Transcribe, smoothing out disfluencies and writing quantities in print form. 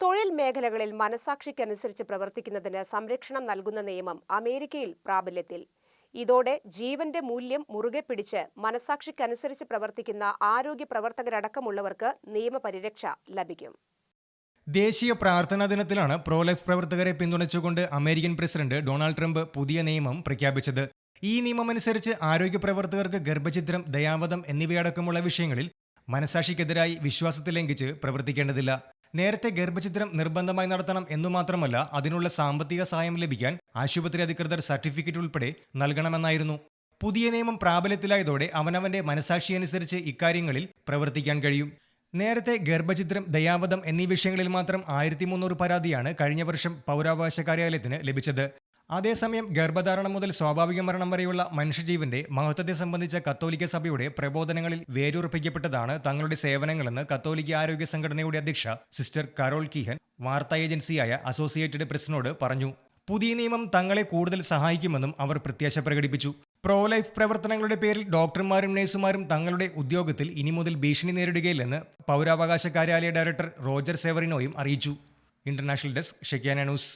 തൊഴിൽ മേഖലകളിൽ മനസാക്ഷിക്കനുസരിച്ച് പ്രവർത്തിക്കുന്നതിന് സംരക്ഷണം നൽകുന്ന നിയമം അമേരിക്കയിൽ പ്രാബല്യത്തിൽ. ഇതോടെ ജീവന്റെ മൂല്യം മുറുകെ പിടിച്ച് മനസാക്ഷിക്കനുസരിച്ച് പ്രവർത്തിക്കുന്ന ആരോഗ്യ പ്രവർത്തകരടക്കമുള്ളവർക്ക് നിയമപരിരക്ഷ ലഭിക്കും. ദേശീയ പ്രാർത്ഥനാ ദിനത്തിലാണ് പ്രോ ലൈഫ് പ്രവർത്തകരെ പിന്തുണച്ചുകൊണ്ട് അമേരിക്കൻ പ്രസിഡന്റ് ഡൊണാൾഡ് ട്രംപ് പുതിയ നിയമം പ്രഖ്യാപിച്ചത്. ഈ നിയമമനുസരിച്ച് ആരോഗ്യ പ്രവർത്തകർക്ക് ഗർഭഛിദ്രം, ദയാവധം എന്നിവയടക്കമുള്ള വിഷയങ്ങളിൽ മനസാക്ഷിക്കെതിരായി വിശ്വാസത്തെ ലംഘിച്ച് പ്രവർത്തിക്കേണ്ടതില്ല. നേരത്തെ ഗർഭഛിദ്രം നിർബന്ധമായി നടത്തണം എന്നു മാത്രമല്ല, അതിനുള്ള സാമ്പത്തിക സഹായം ലഭിക്കാൻ ആശുപത്രി അധികൃതർ സർട്ടിഫിക്കറ്റ് ഉൾപ്പെടെ നൽകണമെന്നായിരുന്നു. പുതിയ നിയമം പ്രാബല്യത്തിലായതോടെ അവനവന്റെ മനസാക്ഷിയനുസരിച്ച് ഇക്കാര്യങ്ങളിൽ പ്രവർത്തിക്കാൻ കഴിയും. നേരത്തെ ഗർഭഛിദ്രം, ദയാവധം എന്നീ വിഷയങ്ങളിൽ മാത്രം 1300 പരാതിയാണ് കഴിഞ്ഞ വർഷം പൗരാവകാശ കാര്യാലയത്തിന് ലഭിച്ചത്. അതേസമയം ഗർഭധാരണം മുതൽ സ്വാഭാവിക മരണം വരെയുള്ള മനുഷ്യജീവന്റെ മഹത്വത്തെ സംബന്ധിച്ച കത്തോലിക്ക സഭയുടെ പ്രബോധനങ്ങളിൽ വേരുറപ്പിക്കപ്പെട്ടതാണ് തങ്ങളുടെ സേവനങ്ങളെന്ന് കത്തോലിക്ക ആരോഗ്യ സംഘടനയുടെ അധ്യക്ഷ സിസ്റ്റർ കരോൾ കീഹൻ വാർത്താ ഏജൻസിയായ അസോസിയേറ്റഡ് പ്രസിനോട് പറഞ്ഞു. പുതിയ നിയമം തങ്ങളെ കൂടുതൽ സഹായിക്കുമെന്നും അവർ പ്രത്യാശ പ്രകടിപ്പിച്ചു. പ്രോ ലൈഫ് പ്രവർത്തനങ്ങളുടെ പേരിൽ ഡോക്ടർമാരും നഴ്സുമാരും തങ്ങളുടെ ഉദ്യോഗത്തിൽ ഇനി മുതൽ ഭീഷണി നേരിടുകയില്ലെന്ന് പൗരാവകാശ കാര്യാലയ ഡയറക്ടർ റോജർ സെവറിനോയും അറിയിച്ചു. ഇന്റർനാഷണൽ ഡെസ്ക്, ഷെക്യാന ന്യൂസ്.